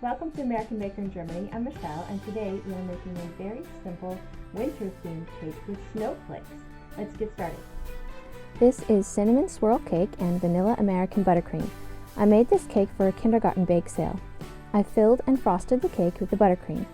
Welcome to American Baker in Germany. I'm Michelle, and today we are making a very simple winter-themed cake with snowflakes. Let's get started. This is cinnamon swirl cake and vanilla American buttercream. I made this cake for a kindergarten bake sale. I filled and frosted the cake with the buttercream.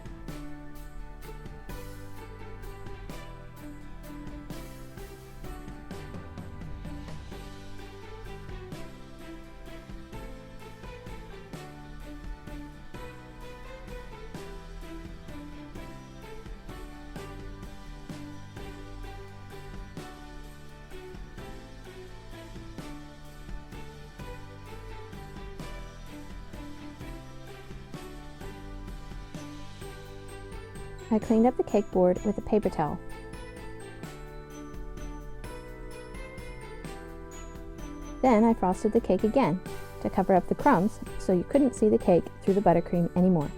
I cleaned up the cake board with a paper towel. Then I frosted the cake again to cover up the crumbs so you couldn't see the cake through the buttercream anymore.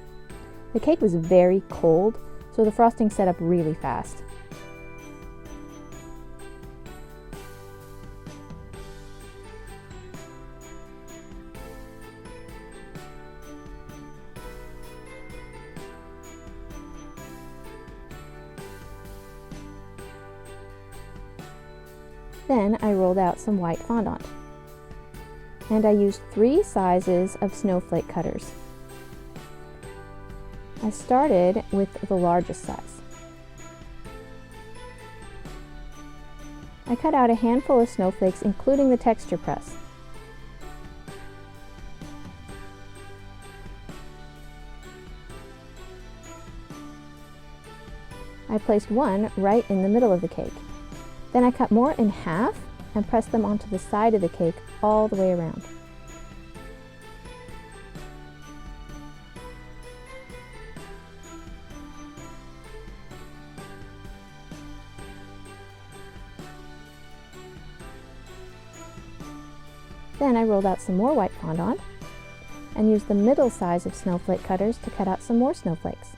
The cake was very cold, so the frosting set up really fast. Then I rolled out some white fondant. And I used 3 sizes of snowflake cutters. I started with the largest size. I cut out a handful of snowflakes, including the texture press. I placed one right in the middle of the cake. Then I cut more in half and pressed them onto the side of the cake all the way around. Then I rolled out some more white fondant and used the middle size of snowflake cutters to cut out some more snowflakes.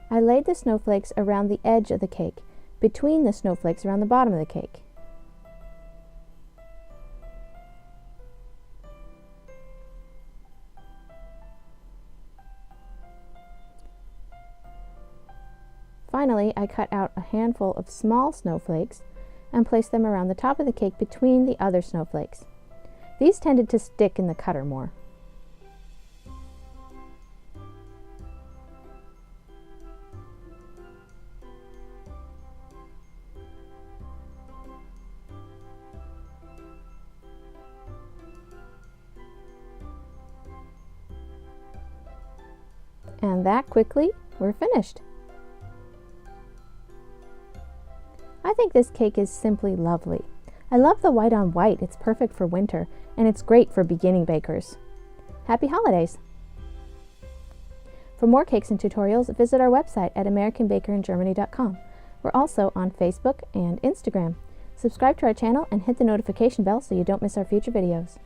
I laid the snowflakes around the edge of the cake, between the snowflakes around the bottom of the cake. Finally, I cut out a handful of small snowflakes and placed them around the top of the cake between the other snowflakes. These tended to stick in the cutter more. And that quickly, we're finished. I think this cake is simply lovely. I love the white on white. It's perfect for winter, and it's great for beginning bakers. Happy holidays! For more cakes and tutorials, visit our website at americanbakeringermany.com. We're also on Facebook and Instagram. Subscribe to our channel and hit the notification bell so you don't miss our future videos.